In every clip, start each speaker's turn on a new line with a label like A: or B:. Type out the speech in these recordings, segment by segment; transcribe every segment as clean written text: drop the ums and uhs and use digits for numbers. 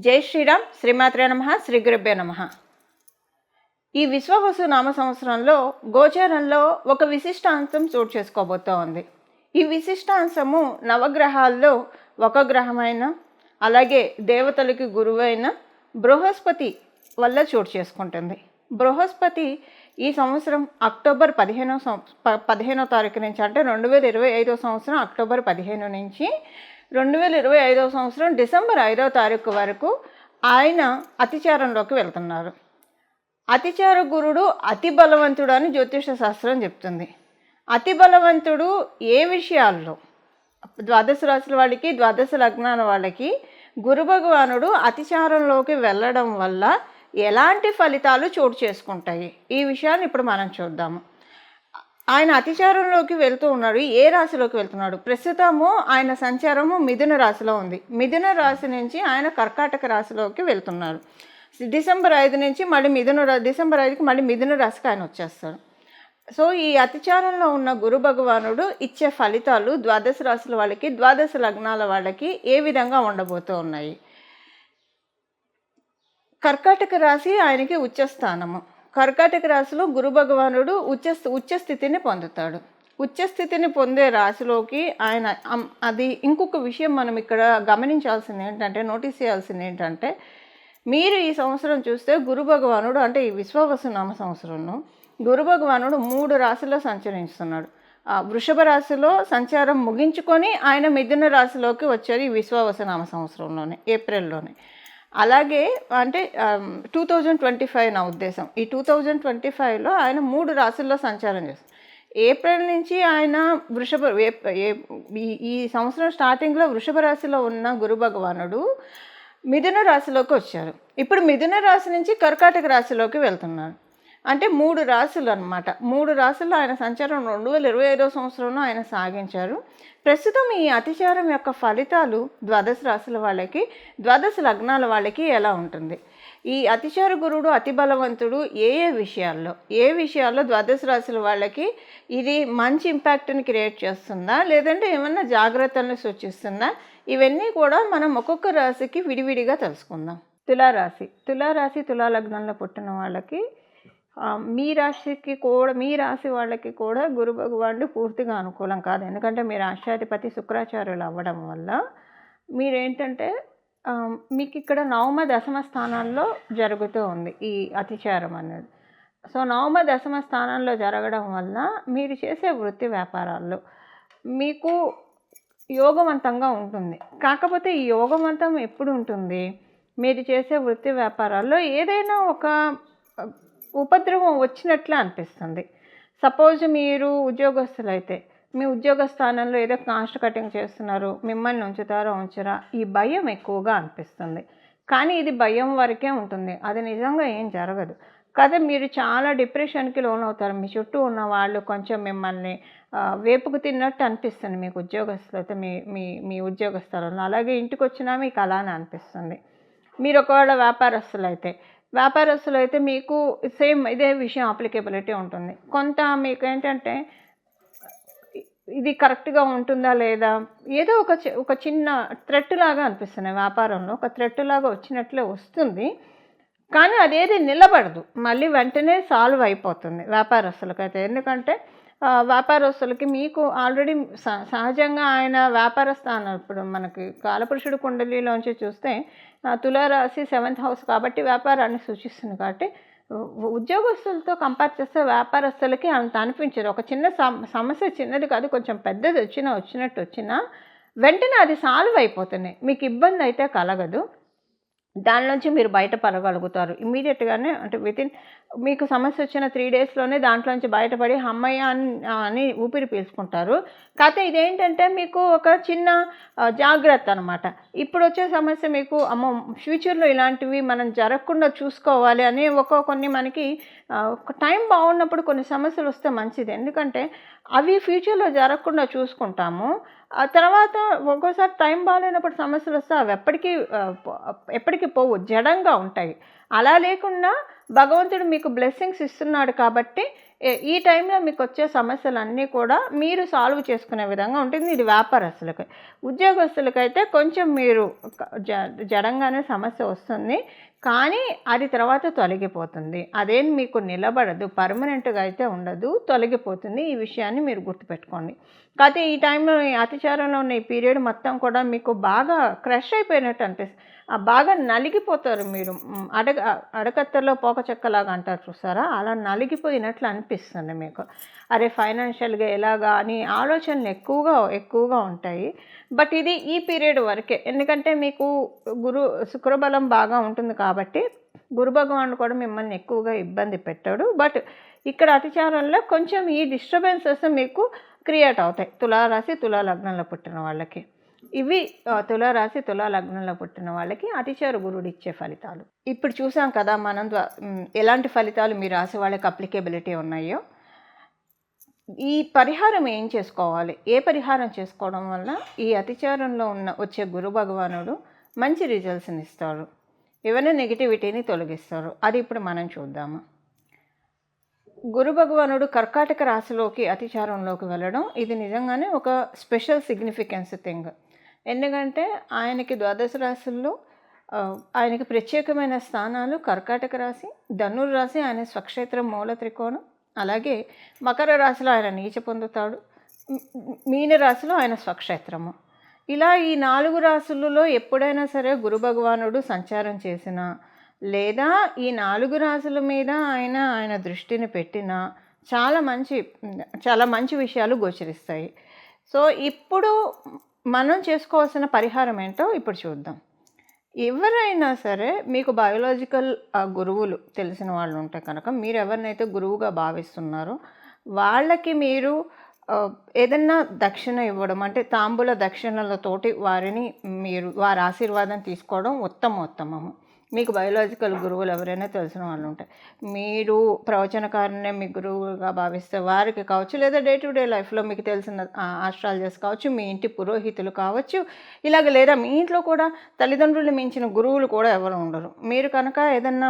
A: జై శ్రీరామ్. శ్రీమాత్రే నమః. శ్రీ గురుభ్యో నమః. ఈ విశ్వవసు నామ సంవత్సరంలో గోచారంలో ఒక విశిష్టాంశం చోటు చేసుకోబోతూ ఉంది. ఈ విశిష్టాంశము నవగ్రహాల్లో ఒక గ్రహమైన, అలాగే దేవతలకి గురువైన బృహస్పతి వల్ల చోటు చేసుకుంటుంది. బృహస్పతి ఈ సంవత్సరం అక్టోబర్ 15వ తారీఖు నుంచి, అంటే 2025 సంవత్సరం అక్టోబర్ 15 నుంచి 2025 సంవత్సరం డిసెంబర్ 5వ తారీఖు వరకు ఆయన అతిచారంలోకి వెళ్తున్నారు. అతిచార గురుడు అతి బలవంతుడు అని జ్యోతిష శాస్త్రం చెప్తుంది. అతి బలవంతుడు ఏ విషయాల్లో? ద్వాదశ రాశుల వాళ్ళకి, ద్వాదశ లగ్నాల వాళ్ళకి గురు భగవానుడు అతిచారంలోకి వెళ్ళడం వల్ల ఎలాంటి ఫలితాలు చోటు చేసుకుంటాయి, ఈ విషయాన్ని ఇప్పుడు మనం చూద్దాము. ఆయన అతిచారంలోకి వెళ్తూ ఉన్నాడు. ఏ రాశిలోకి వెళ్తున్నాడు? ప్రస్తుతము ఆయన సంచారము మిథున రాశిలో ఉంది. మిథున రాశి నుంచి ఆయన కర్కాటక రాశిలోకి వెళ్తున్నారు. డిసెంబర్ 5 నుంచి మళ్ళీ డిసెంబర్ 5కి మళ్ళీ మిథున రాశికి ఆయన వచ్చేస్తాడు. సో ఈ అతిచారంలో ఉన్న గురు భగవానుడు ఇచ్చే ఫలితాలు ద్వాదశ రాశుల వాళ్ళకి, ద్వాదశ లగ్నాల వాళ్ళకి ఏ విధంగా ఉండబోతూ ఉన్నాయి? కర్కాటక రాశి ఆయనకి ఉచ్చస్థానము. కర్కాటక రాశిలో గురు భగవానుడు ఉచ్చస్థితిని పొందుతాడు. ఉచ్చస్థితిని పొందే రాశిలోకి ఆయన అది ఇంకొక విషయం మనం ఇక్కడ గమనించాల్సింది ఏంటంటే, నోటీస్ చేయాల్సింది ఏంటంటే, మీరు ఈ సంవత్సరం చూస్తే గురు భగవానుడు, అంటే ఈ విశ్వవసు నామ సంవత్సరంలో గురు భగవానుడు 3 రాశుల్లో సంచరిస్తున్నాడు. వృషభ రాశిలో సంచారం ముగించుకొని ఆయన మిథున రాశిలోకి వచ్చారు ఈ విశ్వవసు నామ సంవత్సరంలోనే, ఏప్రిల్లోనే. అలాగే అంటే 2025 నా ఉద్దేశం. ఈ 2025లో ఆయన 3 రాశుల్లో సంచారం చేస్తారు. ఏప్రిల్ నుంచి ఆయన ఈ సంవత్సరం స్టార్టింగ్లో వృషభ రాశిలో ఉన్న గురు భగవానుడు మిథున రాశిలోకి వచ్చారు. ఇప్పుడు మిథున రాశి నుంచి కర్కాటక రాశిలోకి వెళ్తున్నారు. అంటే 3 రాశులు అనమాట. 3 రాశుల్లో ఆయన సంచారం 2025 సంవత్సరంలో ఆయన సాగించారు. ప్రస్తుతం ఈ అతిచారం యొక్క ఫలితాలు ద్వాదశ రాశుల వాళ్ళకి, ద్వాదశ లగ్నాల వాళ్ళకి ఎలా ఉంటుంది? ఈ అతిచార గురుడు అతి బలవంతుడు ఏ విషయాల్లో ద్వాదశ రాశుల వాళ్ళకి ఇది మంచి ఇంపాక్ట్ని క్రియేట్ చేస్తుందా, లేదంటే ఏమన్నా జాగ్రత్తలను సూచిస్తుందా? ఇవన్నీ కూడా మనం ఒక్కొక్క రాశికి విడివిడిగా తెలుసుకుందాం. తులారాశి. తులా లగ్నంలో పుట్టిన వాళ్ళకి, మీ రాశి వాళ్ళకి కూడా గురు భగవానుడు పూర్తిగా అనుకూలం కాదు. ఎందుకంటే మీ రాష్ట్రాధిపతి శుక్రాచార్యులు అవ్వడం వల్ల మీరేంటంటే మీకు ఇక్కడ నవమ దశమ స్థానాల్లో జరుగుతూ ఉంది ఈ అతిచారం అనేది. సో నవమ దశమ స్థానంలో జరగడం వల్ల మీరు చేసే వృత్తి వ్యాపారాల్లో మీకు యోగవంతంగా ఉంటుంది. కాకపోతే ఈ యోగవంతం ఎప్పుడు ఉంటుంది? మీరు చేసే వృత్తి వ్యాపారాల్లో ఏదైనా ఒక ఉపద్రవం వచ్చినట్లే అనిపిస్తుంది. సపోజ్ మీరు ఉద్యోగస్తులైతే మీ ఉద్యోగ స్థానంలో ఏదో కాస్ట్ కటింగ్ చేస్తున్నారు, మిమ్మల్ని ఉంచరా, ఈ భయం ఎక్కువగా అనిపిస్తుంది. కానీ ఇది భయం వరకే ఉంటుంది, అది నిజంగా ఏం జరగదు కదా. మీరు చాలా డిప్రెషన్కి లోనవుతారు. మీ చుట్టూ ఉన్న వాళ్ళు కొంచెం మిమ్మల్ని వేపుకు తిన్నట్టు అనిపిస్తుంది మీకు ఉద్యోగస్తులైతే, మీ ఉద్యోగ స్థలంలో. అలాగే ఇంటికి వచ్చినా మీకు అలానే అనిపిస్తుంది. మీరు ఒకవేళ వ్యాపారస్తులైతే మీకు సేమ్ ఇదే విషయం అప్లికేబిలిటీ ఉంటుంది. కొంత మీకు ఏంటంటే ఇది కరెక్ట్గా ఉంటుందా లేదా, ఏదో ఒక చిన్న థ్రెట్ లాగా అనిపిస్తుంది. వ్యాపారంలో ఒక థ్రెట్ లాగా వచ్చినట్లే వస్తుంది, కానీ అదేది నిలబడదు, మళ్ళీ వెంటనే సాల్వ్ అయిపోతుంది వ్యాపారస్తులకైతే. ఎందుకంటే వ్యాపారస్తులకి మీకు ఆల్రెడీ సహజంగా ఆయన వ్యాపార స్థానం, ఇప్పుడు మనకి కాలపురుషుడు కుండలిలోంచి చూస్తే తులారాశి 7th హౌస్ కాబట్టి వ్యాపారాన్ని సూచిస్తుంది. కాబట్టి ఉద్యోగస్తులతో కంపేర్ చేస్తే వ్యాపారస్తులకి అంత అనిపించదు. ఒక చిన్న సమస్య, చిన్నది కాదు, కొంచెం పెద్దది వచ్చినా వెంటనే అది సాల్వ్ అయిపోతుంది, మీకు ఇబ్బంది అయితే కలగదు. దానిలోంచి మీరు బయటపడగలుగుతారు ఇమీడియట్గానే. అంటే మీకు సమస్య వచ్చిన 3 డేస్లోనే దాంట్లోంచి బయటపడి అమ్మయ్య అని ఊపిరి పీల్చుకుంటారు. కాకపోతే ఇదేంటంటే మీకు ఒక చిన్న జాగ్రత్త అనమాట. ఇప్పుడు వచ్చే సమస్య మీకు ఫ్యూచర్లో ఇలాంటివి మనం జరగకుండా చూసుకోవాలి అని కొన్ని మనకి టైం బాగున్నప్పుడు కొన్ని సమస్యలు వస్తే మంచిది. ఎందుకంటే అవి ఫ్యూచర్లో జరగకుండా చూసుకుంటాము. ఆ తర్వాత ఒక్కోసారి టైం బాగాలేనప్పుడు సమస్యలు వస్తే అవి ఎప్పటికీ పోవు, జడంగా ఉంటాయి. అలా లేకుండా భగవంతుడు మీకు బ్లెస్సింగ్స్ ఇస్తున్నాడు కాబట్టి ఈ టైంలో మీకు వచ్చే సమస్యలన్నీ కూడా మీరు సాల్వ్ చేసుకునే విధంగా ఉంటుంది. ఇది వ్యాపారస్తులకి. ఉద్యోగస్తులకైతే కొంచెం మీరు జడంగానే సమస్య వస్తుంది, కానీ అది తర్వాత తొలగిపోతుంది. అదేం మీకు నిలబడదు, పర్మనెంట్గా అయితే ఉండదు, తొలగిపోతుంది. ఈ విషయాన్ని మీరు గుర్తుపెట్టుకోండి. కాకపోతే ఈ టైంలో ఈ అతిచారంలో ఉన్న ఈ పీరియడ్ మొత్తం కూడా మీకు బాగా క్రష్ అయిపోయినట్టు అనిపిస్తుంది. బాగా నలిగిపోతారు మీరు. అడకత్తెరలో పోక చెక్కలాగా అంటారు చూసారా, అలా నలిగిపోయినట్లు అనిపిస్తుంది మీకు. అరే ఫైనాన్షియల్గా ఎలాగా అని ఆలోచనలు ఎక్కువగా ఉంటాయి. బట్ ఇది ఈ పీరియడ్ వరకే. ఎందుకంటే మీకు శుక్రబలం బాగా ఉంటుంది కాబట్టి గురు భగవానుడు కూడా మిమ్మల్ని ఎక్కువగా ఇబ్బంది పెట్టాడు. బట్ ఇక్కడ అతిచారంలో కొంచెం ఈ డిస్టర్బెన్సెస్ మీకు క్రియేట్ అవుతాయి. తులారాశి తులా లగ్నంలో పుట్టిన వాళ్ళకి ఇవి. తులారాశి తులా లగ్నంలో పుట్టిన వాళ్ళకి అతిచార గురుడు ఇచ్చే ఫలితాలు ఇప్పుడు చూసాం కదా. మనం ఎలాంటి ఫలితాలు మీ రాశి వాళ్ళకి అప్లికేబిలిటీ ఉన్నాయో. ఈ పరిహారం ఏం చేసుకోవాలి, ఏ పరిహారం చేసుకోవడం వల్ల ఈ అతిచారంలో వచ్చే గురు భగవానుడు మంచి రిజల్ట్స్ని ఇస్తాడు, ఏమైనా నెగిటివిటీని తొలగిస్తారు, అది ఇప్పుడు మనం చూద్దాము. గురు భగవానుడు కర్కాటక రాశిలోకి అతిచారంలోకి వెళ్ళడం ఇది నిజంగానే ఒక స్పెషల్ సిగ్నిఫికెన్స్ థింగ్. ఎందుకంటే ఆయనకి ద్వాదశ రాశుల్లో ఆయనకి ప్రత్యేకమైన స్థానాలు కర్కాటక రాశి, ధనుర్ రాశి ఆయన స్వక్షేత్రం మూల త్రికోణం, అలాగే మకర రాశిలో ఆయన నీచ పొందుతాడు, మీన రాశిలో ఆయన స్వక్షేత్రము. ఇలా ఈ 4 రాశులలో ఎప్పుడైనా సరే గురు భగవానుడు సంచారం చేసినా, లేదా ఈ 4 రాశుల మీద ఆయన దృష్టిని పెట్టినా చాలా మంచి విషయాలు గోచరిస్తాయి. సో ఇప్పుడు మనం చేసుకోవాల్సిన పరిహారం ఏంటో ఇప్పుడు చూద్దాం. ఎవరైనా సరే మీకు బయోలాజికల్ గురువులు తెలిసిన వాళ్ళు ఉంటే కనుక, మీరు ఎవరినైతే గురువుగా భావిస్తున్నారో వాళ్ళకి మీరు ఏదన్నా దక్షిణ ఇవ్వడం, అంటే తాంబూల దక్షిణలతోటి వారి ఆశీర్వాదం తీసుకోవడం ఉత్తమము. మీకు బయోలాజికల్ గురువులు ఎవరైనా తెలిసిన వాళ్ళు ఉంటాయి, మీరు ప్రవచనకారునే మీ గురువుగా భావిస్తే వారికి కావచ్చు, లేదా డే టు డే లైఫ్లో మీకు తెలిసిన ఆస్ట్రాలజర్స్ కావచ్చు, మీ ఇంటి పురోహితులు కావచ్చు, ఇలాగ, లేదా మీ ఇంట్లో కూడా తల్లిదండ్రులు మించిన గురువులు కూడా ఎవరు ఉండరు. మీరు కనుక ఏదన్నా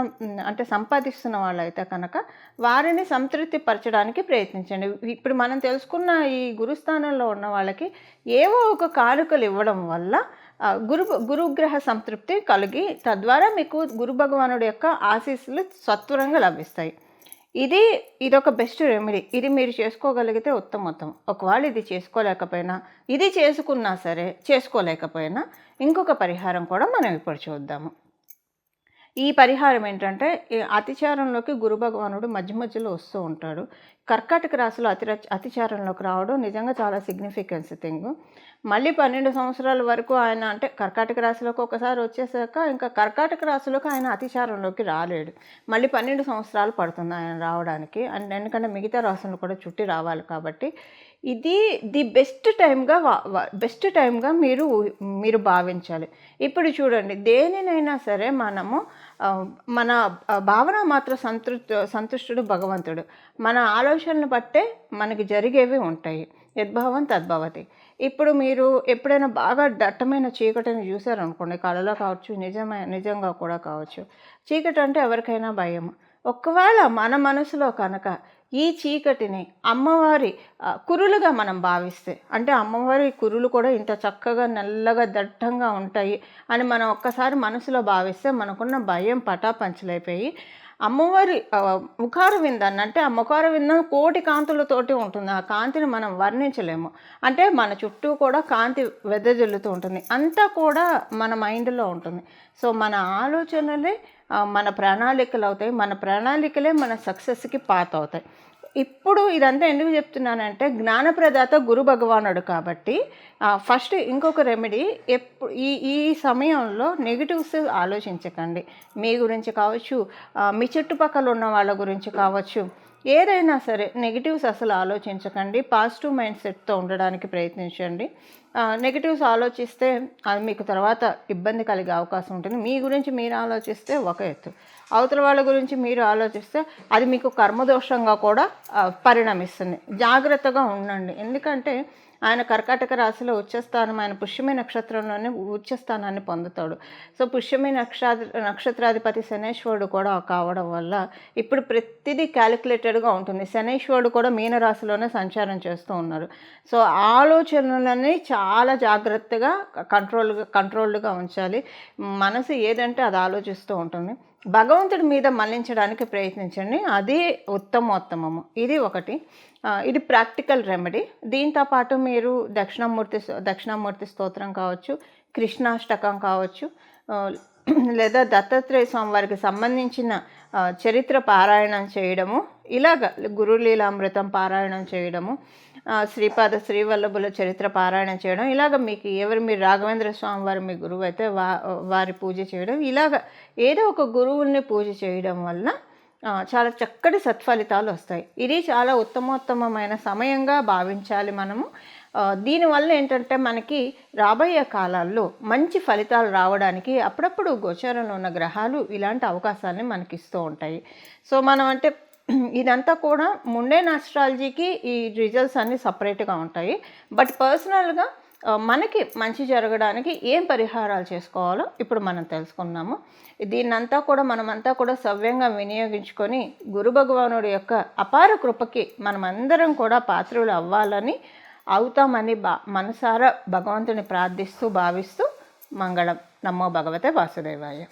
A: అంటే సంపాదిస్తున్న వాళ్ళైతే కనుక వారిని సంతృప్తి పరచడానికి ప్రయత్నించండి. ఇప్పుడు మనం తెలుసుకున్న ఈ గురుస్థానంలో ఉన్న వాళ్ళకి ఏవో ఒక కానుకలు ఇవ్వడం వల్ల గురుగ్రహ సంతృప్తి కలిగి తద్వారా మీకు గురు భగవానుడి యొక్క ఆశీస్సులు సత్వరంగా లభిస్తాయి. ఇదొక బెస్ట్ రెమెడీ. ఇది మీరు చేసుకోగలిగితే ఉత్తమోత్తమం. ఒకవేళ ఇది చేసుకోలేకపోయినా, ఇది చేసుకున్నా సరే చేసుకోలేకపోయినా, ఇంకొక పరిహారం కూడా మనం ఇప్పుడు చూద్దాము. ఈ పరిహారం ఏంటంటే, అతిచారంలోకి గురు భగవానుడు మధ్యలో వస్తూ ఉంటాడు. కర్కాటక రాశిలో అతిచారంలోకి రావడం నిజంగా చాలా సిగ్నిఫికెన్స్ థింగ్. మళ్ళీ 12 సంవత్సరాల వరకు ఆయన, అంటే కర్కాటక రాశిలోకి ఒకసారి వచ్చేసాక ఇంకా కర్కాటక రాశిలోకి ఆయన అతిచారంలోకి రాలేడు. మళ్ళీ 12 సంవత్సరాలు పడుతుంది ఆయన రావడానికి. అండ్ ఎందుకంటే మిగతా రాశులను కూడా చుట్టి రావాలి కాబట్టి ఇది ది బెస్ట్ టైంగా మీరు భావించాలి. ఇప్పుడు చూడండి, దేనినైనా సరే మనము మన భావన మాత్రం సంతుష్టుడు భగవంతుడు. మన ఆలోచనలు బట్టే మనకి జరిగేవి ఉంటాయి. యద్భావం తద్భవతి. ఇప్పుడు మీరు ఎప్పుడైనా బాగా దట్టమైన చీకటిని చూసారనుకోండి, కళలో కావచ్చు, నిజంగా కూడా కావచ్చు. చీకటి అంటే ఎవరికైనా భయం. ఒకవేళ మన మనసులో కనుక ఈ చీకటిని అమ్మవారి కురులుగా మనం భావిస్తే, అంటే అమ్మవారి కురులు కూడా ఇంత చక్కగా నల్లగా దట్టంగా ఉంటాయి అని మనం ఒక్కసారి మనసులో భావిస్తే మనకున్న భయం పటాపంచలైపోయి అమ్మవారి ముఖార విందాన్ని, అంటే ఆ ముఖార విందం కోటి కాంతులతోటి ఉంటుంది. ఆ కాంతిని మనం వర్ణించలేము. అంటే మన చుట్టూ కూడా కాంతి వెదజల్లుతూ ఉంటుంది. అంతా కూడా మన మైండ్లో ఉంటుంది. సో మన ఆలోచనలే మన ప్రణాళికలు అవుతాయి. మన ప్రణాళికలే మన సక్సెస్కి పాత అవుతాయి. ఇప్పుడు ఇదంతా ఎందుకు చెప్తున్నానంటే, జ్ఞానప్రదాత గురు భగవానుడు కాబట్టి ఫస్ట్ ఇంకొక రెమెడీ, ఈ సమయంలో నెగిటివ్స్ ఆలోచించకండి. మీ గురించి కావచ్చు, మీ చుట్టుపక్కల ఉన్న వాళ్ళ గురించి కావచ్చు, ఏదైనా సరే నెగిటివ్స్ అసలు ఆలోచించకండి. పాజిటివ్ మైండ్ సెట్తో ఉండడానికి ప్రయత్నించండి. నెగిటివ్స్ ఆలోచిస్తే అది మీకు తర్వాత ఇబ్బంది కలిగే అవకాశం ఉంటుంది. మీ గురించి మీరు ఆలోచిస్తే ఒక ఎత్తు, అవతల వాళ్ళ గురించి మీరు ఆలోచిస్తే అది మీకు కర్మదోషంగా కూడా పరిణమిస్తుంది. జాగ్రత్తగా ఉండండి. ఎందుకంటే ఆయన కర్కాటక రాశిలో ఉచ్చస్థానం, ఆయన పుష్యమి నక్షత్రంలోనే ఉచ్చస్థానాన్ని పొందుతాడు. సో పుష్యమి నక్షత్రాధిపతి శనేశ్వరుడు కూడా కావడం వల్ల ఇప్పుడు ప్రతిదీ క్యాలిక్యులేటెడ్గా ఉంటుంది. శనేశ్వరుడు కూడా మీనరాశిలోనే సంచారం చేస్తూ ఉన్నారు. సో ఆలోచనలని చాలా జాగ్రత్తగా కంట్రోల్డ్గా ఉంచాలి. మనసు ఏదంటే అది ఆలోచిస్తూ ఉంటుంది. భగవంతుడి మీద మళ్లించడానికి ప్రయత్నించండి, అది ఉత్తమోత్తమము. ఇది ఒకటి. ఇది ప్రాక్టికల్ రెమెడీ. దీంతోపాటు మీరు దక్షిణామూర్తి స్తోత్రం కావచ్చు, కృష్ణాష్టకం కావచ్చు, లేదా దత్తాత్రేయ స్వామి వారికి సంబంధించిన చరిత్ర పారాయణం చేయడము, ఇలాగ గురులీలామృతం పారాయణం చేయడము, శ్రీపాద శ్రీవల్లభుల చరిత్ర పారాయణం చేయడం, ఇలాగ మీకు మీరు రాఘవేంద్ర స్వామి వారు మీ గురువు అయితే వారి పూజ చేయడం, ఇలాగ ఏదో ఒక గురువుల్ని పూజ చేయడం వల్ల చాలా చక్కటి సత్ఫలితాలు వస్తాయి. ఇది చాలా ఉత్తమోత్తమమైన సమయంగా భావించాలి మనము. దీనివల్ల ఏంటంటే మనకి రాబోయే కాలాల్లో మంచి ఫలితాలు రావడానికి అప్పుడప్పుడు గోచారంలో ఉన్న గ్రహాలు ఇలాంటి అవకాశాలని మనకి ఇస్తూ ఉంటాయి. సో మనం అంటే ఇదంతా కూడా ముండేన్ ఆస్ట్రాలజీకి ఈ రిజల్ట్స్ అన్నీ సపరేట్గా ఉంటాయి. బట్ పర్సనల్గా మనకి మంచి జరగడానికి ఏం పరిహారాలు చేసుకోవాలో ఇప్పుడు మనం తెలుసుకున్నాము. దీన్నంతా కూడా మనమంతా కూడా సవ్యంగా వినియోగించుకొని గురు భగవానుడి యొక్క అపార కృపకి మనమందరం కూడా పాత్రులు అవ్వాలని, అవుతామని మనసారా భగవంతుని ప్రార్థిస్తూ భావిస్తూ మంగళం. నమో భగవతే వాసుదేవాయ.